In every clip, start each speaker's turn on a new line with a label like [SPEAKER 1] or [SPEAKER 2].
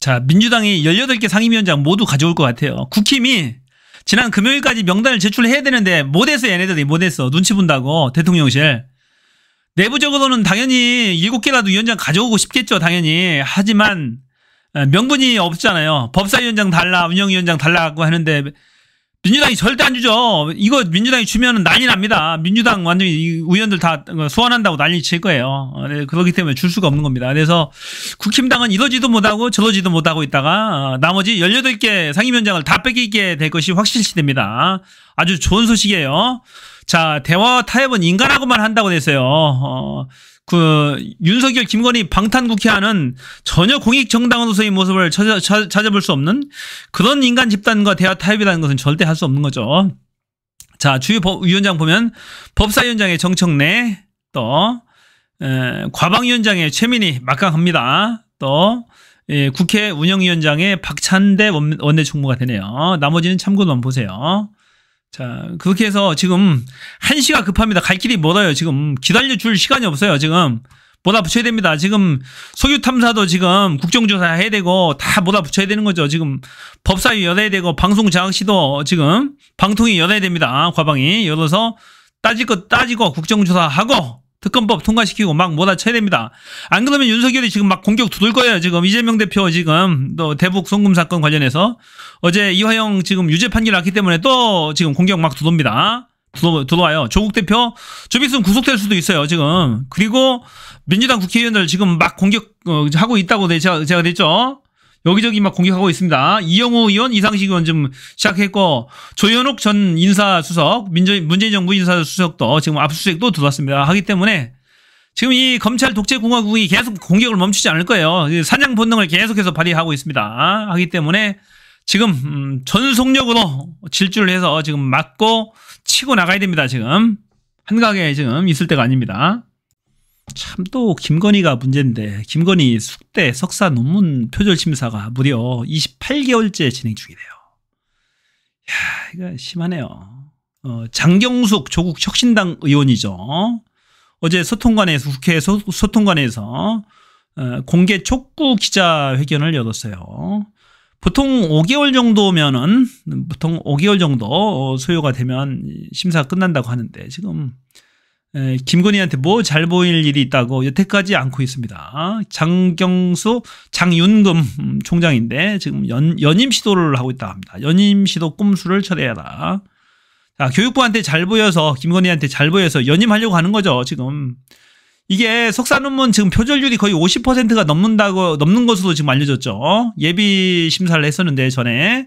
[SPEAKER 1] 자, 민주당이 18개 상임위원장 모두 가져올 것 같아요. 국힘이 지난 금요일까지 명단을 제출해야 되는데 못했어. 얘네들이 못했어. 눈치 본다고 대통령실. 내부적으로는 당연히 7개라도 위원장 가져오고 싶겠죠. 당연히. 하지만 명분이 없잖아요. 법사위원장 달라, 운영위원장 달라고 하는데 민주당이 절대 안 주죠. 이거 민주당이 주면 난리 납니다. 민주당 완전히 의원들 다 소환한다고 난리 칠 거예요. 그렇기 때문에 줄 수가 없는 겁니다. 그래서 국힘당은 이러지도 못하고 저러지도 못하고 있다가 나머지 18개 상임위원장을 다 뺏기게 될 것이 확실시됩니다. 아주 좋은 소식이에요. 자, 대화와 타협은 인간하고만 한다고 됐어요. 윤석열, 김건희 방탄국회와는 전혀 공익정당으로서의 모습을 찾아볼 수 없는 그런 인간 집단과 대화 타협이라는 것은 절대 할 수 없는 거죠. 자, 주요 위원장 보면 법사위원장의 정청래, 또 과방위원장의 최민희 막강합니다. 또 국회 운영위원장의 박찬대 원내총무가 되네요. 나머지는 참고만 보세요. 자, 그렇게 해서 지금 한시가 급합니다. 갈 길이 멀어요. 지금 기다려줄 시간이 없어요. 지금 몰아붙여야 됩니다. 지금 석유탐사도 지금 국정조사 해야 되고 다 몰아붙여야 되는 거죠. 지금 법사위 열어야 되고 방송장악시도 지금 방통위 열어야 됩니다. 과방이 열어서 따질 거 따지고 국정조사하고 특검법 통과시키고 막 몰아쳐야 됩니다. 안 그러면 윤석열이 지금 막 공격 두들 거예요. 지금 이재명 대표 지금 또 대북 송금 사건 관련해서 어제 이화영 지금 유죄 판결 났기 때문에 또 지금 공격 막 두듭니다. 들어와요. 조국 대표 좀 있으면 구속될 수도 있어요. 지금. 그리고 민주당 국회의원들 지금 막 공격하고 있다고 제가 그랬죠. 여기저기 막 공격하고 있습니다. 이영호 의원, 이상식 의원 좀 시작했고 조현옥 전 인사수석, 문재인 정부 인사수석도 지금 압수수색도 들어왔습니다. 하기 때문에 지금 이 검찰 독재공화국이 계속 공격을 멈추지 않을 거예요. 사냥 본능을 계속해서 발휘하고 있습니다. 하기 때문에 지금 전속력으로 질주를 해서 지금 맞고 치고 나가야 됩니다. 지금 한가하게 지금 있을 때가 아닙니다. 참 또 김건희가 문제인데 김건희 숙대 석사 논문 표절 심사가 무려 28개월째 진행 중이래요. 이야, 이거 심하네요. 장경숙 조국 혁신당 의원이죠. 어제 소통관에서 국회 소통관에서 공개 촉구 기자회견을 열었어요. 보통 5개월 정도면은 보통 5개월 정도 소요가 되면 심사가 끝난다고 하는데 지금 김건희한테 뭐 잘 보일 일이 있다고 여태까지 않고 있습니다. 장경수, 장윤금 총장인데 지금 연임 시도를 하고 있다고 합니다. 연임 시도 꼼수를 철회하라. 자, 교육부한테 잘 보여서 김건희한테 잘 보여서 연임하려고 하는 거죠. 지금 이게 석사 논문 지금 표절률이 거의 50%가 넘는 것으로 지금 알려졌죠. 예비 심사를 했었는데 전에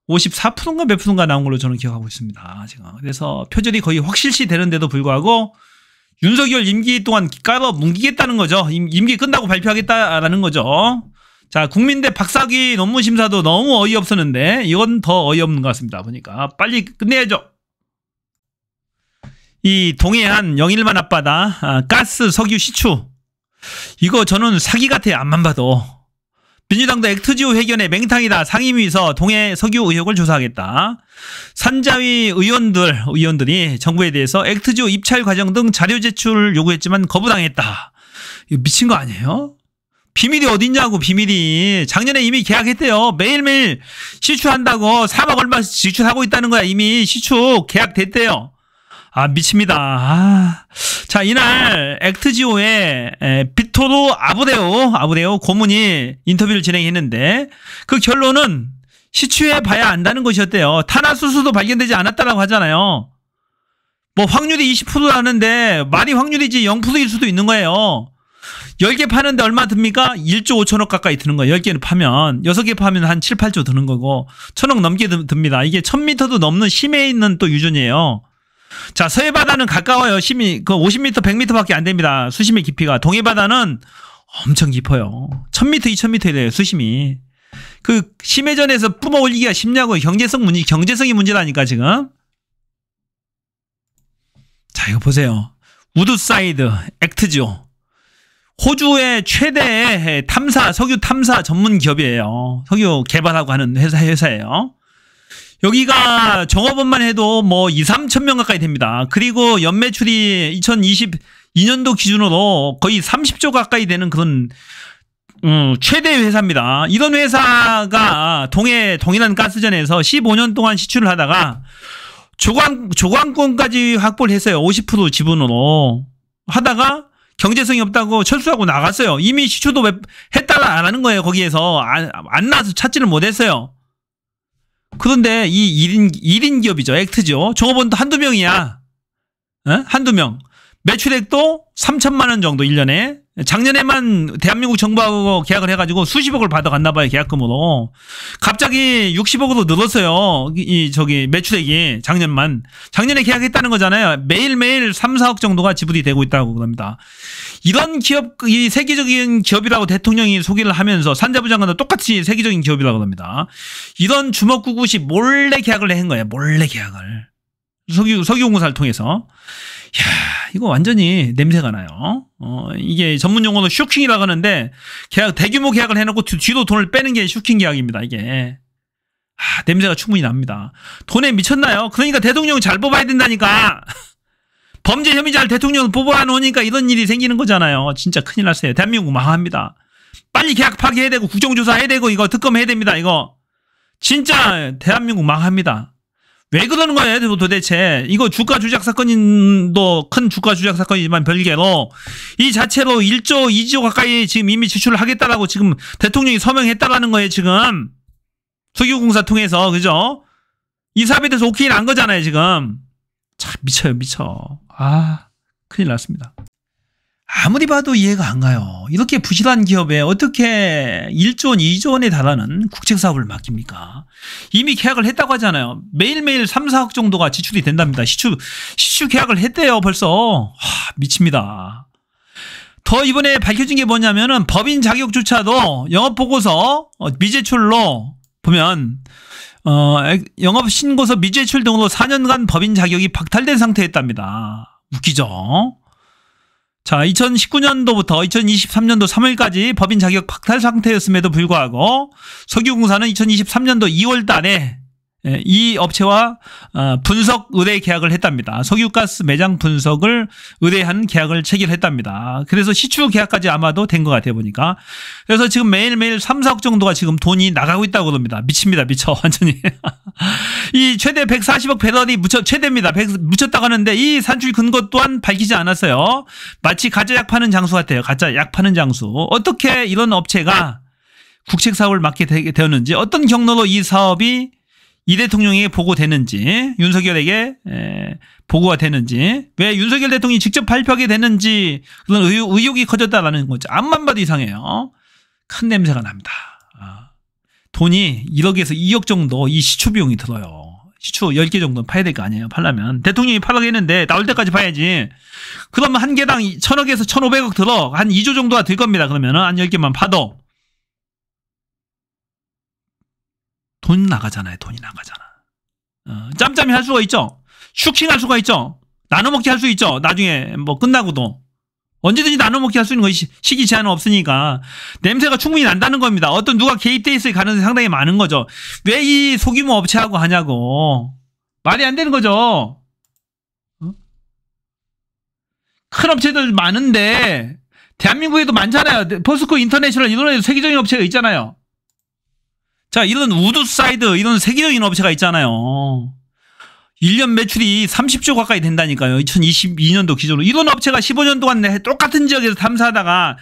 [SPEAKER 1] 54%인가 몇 프로인가 나온 걸로 저는 기억하고 있습니다. 지금. 그래서 표절이 거의 확실시 되는데도 불구하고 윤석열 임기 동안 깔아 뭉기겠다는 거죠. 임기 끝나고 발표하겠다라는 거죠. 자, 국민대 박사학위 논문 심사도 너무 어이없었는데 이건 더 어이없는 것 같습니다. 보니까 빨리 끝내야죠. 이 동해안 영일만 앞바다 가스 석유 시추 이거 저는 사기 같아요. 앞만 봐도. 민주당도 액트지오 회견에 맹탕이다. 상임위에서 동해 석유 의혹을 조사하겠다. 산자위 의원들이 정부에 대해서 액트지오 입찰 과정 등 자료 제출을 요구했지만 거부당했다. 이거 미친 거 아니에요? 비밀이 어딨냐고. 비밀이. 작년에 이미 계약했대요. 매일매일 시추한다고 4억 얼마 지출하고 있다는 거야. 이미 시추 계약됐대요. 아, 미칩니다. 자, 이날 액트지오의 빅토르 아브레오 고문이 인터뷰를 진행했는데 그 결론은 시추해 봐야 안다는 것이었대요. 탄화수소도 발견되지 않았다라고 하잖아요. 뭐 확률이 20%라는데 말이 확률이지 0%일 수도 있는 거예요. 10개 파는데 얼마 듭니까? 1조 5천억 가까이 드는 거예요. 10개는 파면. 6개 파면 한 7, 8조 드는 거고 1,000억 넘게 듭니다. 이게 1000m도 넘는 심해에 있는 또 유전이에요. 자, 서해바다는 가까워요. 심이 그 50m, 100m밖에 안 됩니다. 수심의 깊이가. 동해바다는 엄청 깊어요. 1000m, 2000m에 돼요. 수심이. 그 심해전에서 뿜어 올리기가 쉽냐고. 경제성이 문제라니까 지금. 자, 이거 보세요. 우드사이드 액트지오. 호주의 최대 석유 탐사 전문 기업이에요. 석유 개발하고 하는 회사예요. 여기가 종업원만 해도 뭐 2, 3천 명 가까이 됩니다. 그리고 연매출이 2022년도 기준으로 거의 30조 가까이 되는 그런 최대 회사입니다. 이런 회사가 동해안 가스전에서 15년 동안 시추를 하다가 조광권까지 확보를 했어요. 50% 지분으로 하다가 경제성이 없다고 철수하고 나갔어요. 이미 시추도 했다가 안 하는 거예요. 거기에서 안 나와서 찾지를 못했어요. 그런데 이 1인 기업이죠. 액트죠. 종업원도 한두 명이야. 한두 명. 매출액도 3천만 원 정도 1년에. 작년에만 대한민국 정부하고 계약을 해가지고 수십억을 받아갔나 봐요. 계약금으로. 갑자기 60억으로 늘었어요. 매출액이 작년에 계약했다는 거잖아요. 매일매일 3, 4억 정도가 지불이 되고 있다고 그럽니다. 이런 기업, 이 세계적인 기업이라고 대통령이 소개를 하면서 산자부 장관도 똑같이 세계적인 기업이라고 합니다. 이런 주먹구구시 몰래 계약을 한 거예요. 몰래 계약을. 석유공사를 통해서. 이야, 이거 완전히 냄새가 나요. 이게 전문 용어로 슈킹이라고 하는데, 대규모 계약을 해놓고 뒤로 돈을 빼는 게 슈킹 계약입니다, 이게. 냄새가 충분히 납니다. 돈에 미쳤나요? 그러니까 대통령 잘 뽑아야 된다니까. 범죄 혐의자를 대통령을 뽑아 놓으니까 이런 일이 생기는 거잖아요. 진짜 큰일 났어요. 대한민국 망합니다. 빨리 계약 파기해야 되고, 국정조사 해야 되고, 이거 특검해야 됩니다, 이거. 진짜 대한민국 망합니다. 왜 그러는 거예요, 도대체? 이거 주가 조작 사건도 큰 주가 조작 사건이지만 별개로 이 자체로 1조, 2조 가까이 지금 이미 지출을 하겠다라고 지금 대통령이 서명했다라는 거예요, 지금. 석유공사 통해서, 그죠? 이 사업에 대해서 오케이 난 거잖아요, 지금. 참, 미쳐요, 미쳐. 큰일 났습니다. 아무리 봐도 이해가 안 가요. 이렇게 부실한 기업에 어떻게 1조 원, 2조 원에 달하는 국책사업을 맡깁니까? 이미 계약을 했다고 하잖아요. 매일매일 3, 4억 정도가 지출이 된답니다. 시추 계약을 했대요, 벌써. 미칩니다. 더 이번에 밝혀진 게 뭐냐면은 법인 자격조차도 영업보고서 미제출로 보면 영업신고서 미제출 등으로 4년간 법인 자격이 박탈된 상태였답니다. 웃기죠? 자, 2019년도부터 2023년도 3월까지 법인 자격 박탈 상태였음에도 불구하고 석유공사는 2023년도 2월 달에 이 업체와 분석 의뢰 계약을 했답니다. 석유가스 매장 분석을 의뢰한 계약을 체결했답니다. 그래서 시추 계약까지 아마도 된 것 같아요, 보니까. 그래서 지금 매일매일 3, 4억 정도가 지금 돈이 나가고 있다고 그럽니다. 미칩니다, 미쳐, 완전히. 이 최대 140억 배럴이 최대입니다. 묻혔다고 하는데 이 산출 근거 또한 밝히지 않았어요. 마치 가짜 약 파는 장수 같아요. 가짜 약 파는 장수. 어떻게 이런 업체가 국책 사업을 맡게 되었는지, 어떤 경로로 이 사업이 이 대통령에게 보고되는지, 윤석열에게 보고가 되는지, 왜 윤석열 대통령이 직접 발표하게 되는지 그런 의혹이 커졌다라는 거죠. 앞만 봐도 이상해요. 큰 냄새가 납니다. 돈이 1억에서 2억 정도 이 시추 비용이 들어요. 시추 10개 정도는 파야 될 거 아니에요, 팔려면. 대통령이 팔라고 했는데 나올 때까지 파야지. 그러면 한 개당 1,000억에서 1,500억 들어. 한 2조 정도가 들 겁니다. 그러면은 한 10개만 파도. 돈 나가잖아요. 돈이 나가잖아. 짬짬이 할 수가 있죠. 슈킹 할 수가 있죠. 나눠먹기 할 수 있죠. 나중에 뭐 끝나고도. 언제든지 나눠먹기 할 수 있는 거 시기 제한은 없으니까 냄새가 충분히 난다는 겁니다. 어떤 누가 개입돼 있을 가능성이 상당히 많은 거죠. 왜 이 소규모 업체하고 하냐고. 말이 안 되는 거죠. 큰 업체들 많은데 대한민국에도 많잖아요. 포스코 인터내셔널 이런 세계적인 업체가 있잖아요. 자, 이런 우드사이드, 이런 세계적인 업체가 있잖아요. 1년 매출이 30조 가까이 된다니까요. 2022년도 기준으로. 이런 업체가 15년 동안 똑같은 지역에서 탐사하다가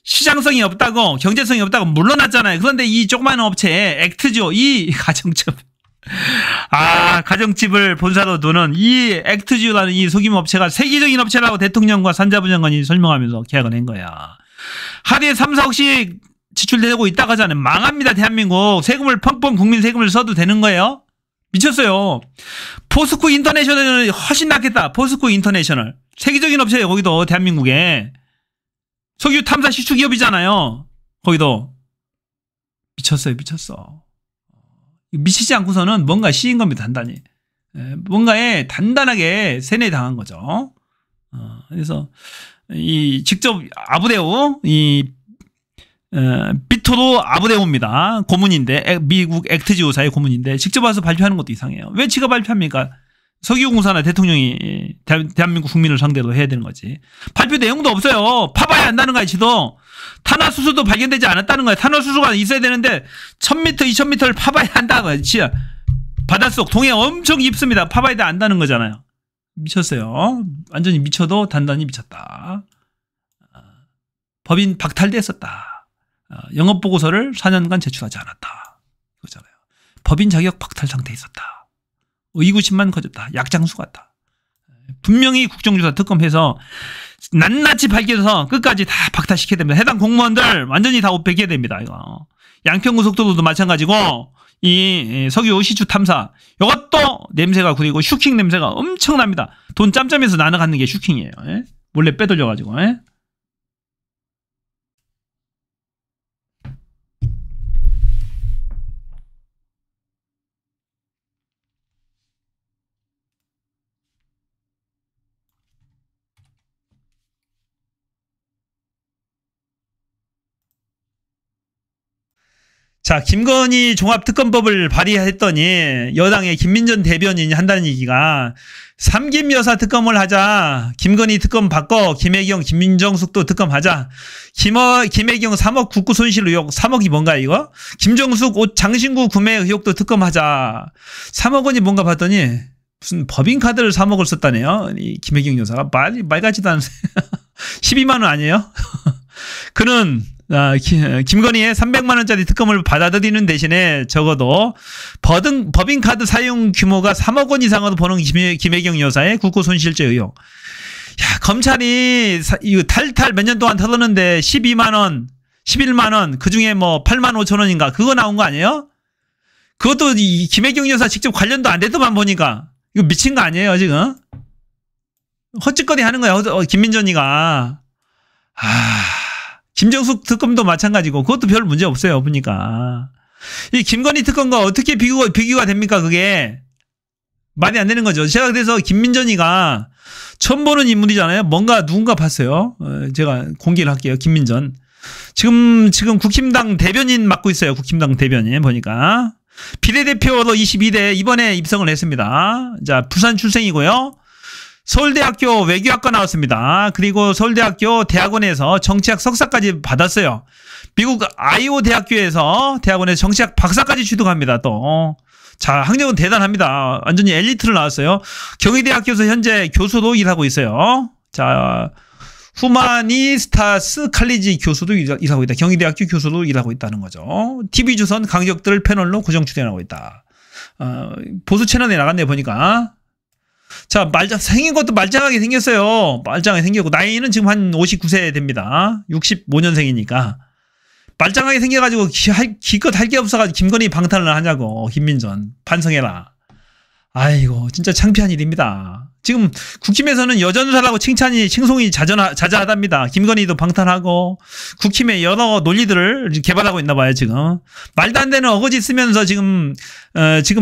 [SPEAKER 1] 시장성이 없다고, 경제성이 없다고 물러났잖아요. 그런데 이 조그마한 업체에 액트죠. 이 가정집. 가정집을 본사로 두는 이 액트주라는 이 소규모 업체가 세계적인 업체라고 대통령과 산자부 장관이 설명하면서 계약을 한 거야. 하루에 3, 4억씩 지출되고 있다고 하잖아요. 망합니다, 대한민국. 세금을 펑펑 국민 세금을 써도 되는 거예요? 미쳤어요. 포스코 인터내셔널은 훨씬 낫겠다. 포스코 인터내셔널. 세계적인 업체예요, 거기도. 대한민국에. 석유 탐사 시추 기업이잖아요. 거기도. 미쳤어요, 미쳤어. 미치지 않고서는 뭔가 씌인 겁니다, 단단히. 뭔가에 단단하게 세뇌당한 거죠. 그래서 직접 아부데우, 비토로 아부데우입니다. 고문인데, 미국 액트지오사의 고문인데 직접 와서 발표하는 것도 이상해요. 왜 지가 발표합니까? 석유공사나 대통령이 대한민국 국민을 상대로 해야 되는 거지. 발표 내용도 없어요. 파봐야 한다는 거야, 지도. 탄화수소도 발견되지 않았다는 거야. 탄화수소가 있어야 되는데 1000m, 2000m를 파봐야 한다는 거야. 진짜 바닷속 동해 엄청 깊습니다. 파봐야 한다는 거잖아요. 미쳤어요. 완전히 미쳐도 단단히 미쳤다. 법인 박탈됐었다. 영업보고서를 4년간 제출하지 않았다. 이거잖아요. 법인 자격 박탈 상태에 있었다. 의구심만 커졌다. 약장수 같다. 분명히 국정조사 특검해서 낱낱이 밝혀서 끝까지 다 박탈시켜야 됩니다. 해당 공무원들 완전히 다 옷 벗겨야 됩니다. 이거. 양평고속도로도 마찬가지고 이 석유 시추 탐사 이것도 냄새가 구리고 슈킹 냄새가 엄청납니다. 돈 짬짬해서 나눠갖는 게 슈킹이에요. 예? 몰래 빼돌려가지고. 예? 자, 김건희 종합특검법을 발의했더니 여당의 김민전 대변인이 한다는 얘기가 삼김 여사 특검을 하자. 김건희 특검 바꿔. 김혜경, 김민정숙도 특검하자. 김혜경 3억 국고 손실 의혹. 3억이 뭔가 이거? 김정숙 옷 장신구 구매 의혹도 특검하자. 3억 원이 뭔가 봤더니 무슨 법인카드를 3억을 썼다네요. 이 김혜경 여사가 말 같지도 않은 12만 원 아니에요? 그는 김건희의 300만 원짜리 특검을 받아들이는 대신에 적어도 법인카드 사용 규모가 3억 원 이상으로 보는 김혜경 여사의 국고 손실죄 의혹. 야, 검찰이 이거 탈탈 몇 년 동안 털었는데 12만 원, 11만 원, 그 중에 뭐 8만 5천 원인가 그거 나온 거 아니에요? 그것도 이 김혜경 여사 직접 관련도 안 됐더만 보니까 이거 미친 거 아니에요 지금? 헛짓거리 하는 거야 김민전이가. 김정숙 특검도 마찬가지고 그것도 별 문제 없어요 보니까. 이 김건희 특검과 어떻게 비교가 됩니까 그게. 말이 안 되는 거죠. 제가 그래서 김민전이가 처음 보는 인물이잖아요. 뭔가 누군가 봤어요. 제가 공개를 할게요. 김민전 지금 국힘당 대변인 맡고 있어요. 국힘당 대변인 보니까 비례대표로 22대 이번에 입성을 했습니다. 자, 부산 출생이고요. 서울대학교 외교학과 나왔습니다. 그리고 서울대학교 대학원에서 정치학 석사까지 받았어요. 미국 아이오 대학교에서 대학원에서 정치학 박사까지 취득합니다. 또. 자, 학력은 대단합니다. 완전히 엘리트를 나왔어요. 경희대학교에서 현재 교수도 일하고 있어요. 자, 후마니스타스 칼리지 교수도 일하고 있다. 경희대학교 교수도 일하고 있다는 거죠. TV조선 강적들 패널로 고정 출연하고 있다. 보수 채널에 나갔네 보니까. 자, 생긴 것도 말짱하게 생겼어요. 말짱하게 생겼고, 나이는 지금 한 59세 됩니다. 65년생이니까. 말짱하게 생겨가지고, 기껏 할 게 없어가지고, 김건희 방탄을 하냐고, 김민전. 반성해라. 아이고, 진짜 창피한 일입니다. 지금, 국힘에서는 여전사라고 칭송이 자자하답니다. 김건희도 방탄하고, 국힘의 여러 논리들을 개발하고 있나 봐요, 지금. 말도 안 되는 어거지 쓰면서 지금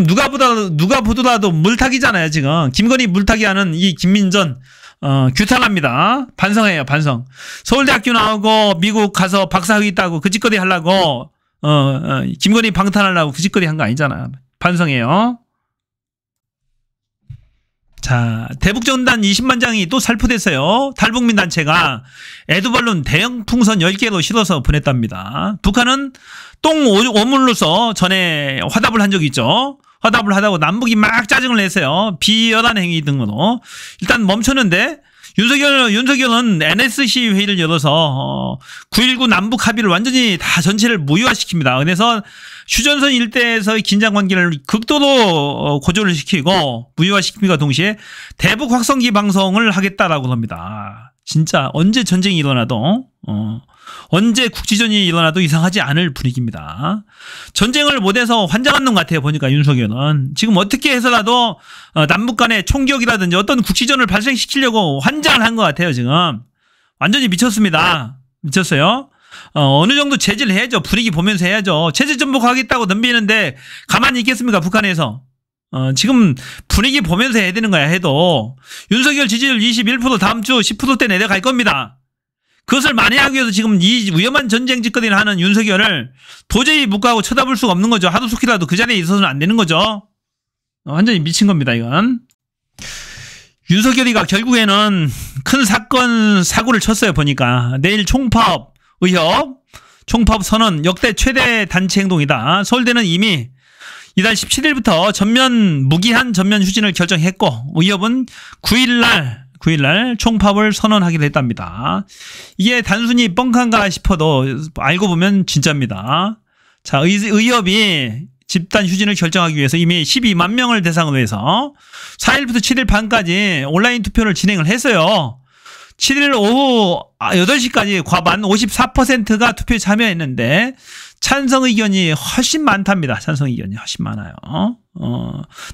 [SPEAKER 1] 누가 보더라도 물타기잖아요, 지금. 김건희 물타기 하는 이 김민전, 규탄합니다. 반성해요, 반성. 서울대학교 나오고, 미국 가서 박사학위 따고, 그 짓거리 하려고, 김건희 방탄하려고 그 짓거리 한 거 아니잖아. 반성해요. 자, 대북전단 20만 장이 또 살포됐어요. 탈북민 단체가 에드벌룬 대형 풍선 10개로 실어서 보냈답니다. 북한은 똥 오물로서 전에 화답을 한 적이 있죠. 화답을 하다고 남북이 막 짜증을 냈어요. 비열한 행위 등으로. 일단 멈췄는데 윤석열은 NSC 회의를 열어서 9.19 남북 합의를 완전히 다 전체를 무효화시킵니다. 그래서 휴전선 일대에서의 긴장 관계를 극도로 고조를 시키고 무효화시킴과 동시에 대북 확성기 방송을 하겠다라고 합니다. 진짜 언제 전쟁이 일어나도 언제 국지전이 일어나도 이상하지 않을 분위기입니다. 전쟁을 못해서 환장한 놈 같아요. 보니까 윤석열은 지금 어떻게 해서라도 남북 간의 총격이라든지 어떤 국지전을 발생시키려고 환장을 한 것 같아요. 지금 완전히 미쳤습니다. 미쳤어요. 어느 정도 제재를 해야죠. 분위기 보면서 해야죠. 체제 전복하겠다고 덤비는데 가만히 있겠습니까? 북한에서. 지금 분위기 보면서 해야 되는 거야. 해도 윤석열 지지율 21% 다음 주 10%대 내려갈 겁니다. 그것을 만회하기 위해서 지금 이 위험한 전쟁 짓거리를 하는 윤석열을 도저히 묵과하고 쳐다볼 수가 없는 거죠. 하루속히라도 그 자리에 있어서는 안 되는 거죠. 완전히 미친 겁니다. 이건. 윤석열이가 결국에는 큰 사고를 쳤어요. 보니까 내일 총파업 의협, 총파업 선언 역대 최대 단체 행동이다. 서울대는 이미 이달 17일부터 무기한 전면 휴진을 결정했고 의협은 9일날 총파업을 선언하기로 했답니다. 이게 단순히 뻥칸가 싶어도 알고 보면 진짜입니다. 자, 의협이 집단 휴진을 결정하기 위해서 이미 12만 명을 대상으로 해서 4일부터 7일 반까지 온라인 투표를 진행을 했어요. 7일 오후 8시까지 과반 54%가 투표에 참여했는데 찬성 의견이 훨씬 많답니다. 찬성 의견이 훨씬 많아요.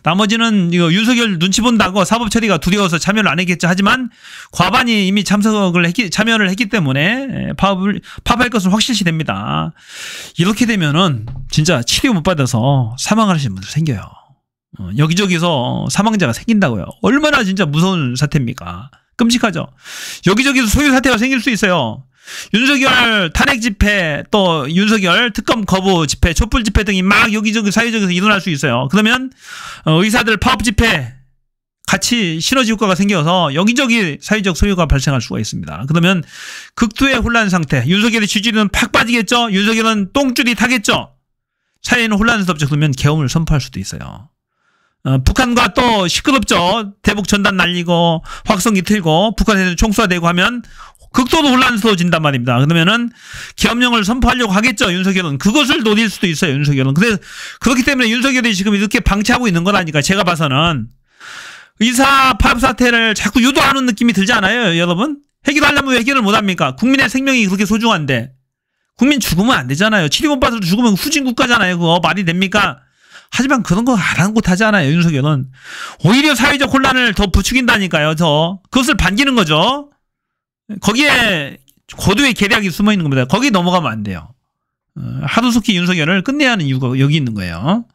[SPEAKER 1] 나머지는 이거 윤석열 눈치 본다고 사법 처리가 두려워서 참여를 안 했겠죠. 하지만 과반이 이미 참여를 했기 때문에 파업할 것은 확실시 됩니다. 이렇게 되면은 진짜 치료 못 받아서 사망하시는 분들 생겨요. 여기저기서 사망자가 생긴다고요. 얼마나 진짜 무서운 사태입니까? 끔찍하죠. 여기저기서 소유 사태가 생길 수 있어요. 윤석열 탄핵 집회, 또 윤석열 특검 거부 집회, 촛불 집회 등이 막 여기저기 사회적에서 일어날 수 있어요. 그러면 의사들 파업 집회 같이 시너지 효과가 생겨서 여기저기 사회적 소유가 발생할 수가 있습니다. 그러면 극도의 혼란 상태, 윤석열의 지지율은 팍 빠지겠죠. 윤석열은 똥줄이 타겠죠. 사회는 혼란스럽죠. 그러면 계엄을 선포할 수도 있어요. 북한과 또 시끄럽죠. 대북 전단 날리고 확성기 틀고 북한에서 총수화되고 하면 극도로 혼란스러워진단 말입니다. 그러면은 계엄령을 선포하려고 하겠죠. 윤석열은 그것을 노릴 수도 있어요. 윤석열은. 근데 그렇기 때문에 윤석열이 지금 이렇게 방치하고 있는 거라니까. 제가 봐서는 의사 파업 사태를 자꾸 유도하는 느낌이 들지 않아요, 여러분? 해결하려면 왜 해결을 못합니까? 국민의 생명이 그렇게 소중한데 국민 죽으면 안 되잖아요. 치료 못 받아도 죽으면 후진 국가잖아요. 그거 말이 됩니까? 하지만 그런 거 아랑곳하지 않아요. 윤석열은 오히려 사회적 혼란을 더 부추긴다니까요. 그것을 반기는 거죠. 거기에 고도의 계략이 숨어 있는 겁니다. 거기 넘어가면 안 돼요. 하루속히 윤석열을 끝내야 하는 이유가 여기 있는 거예요.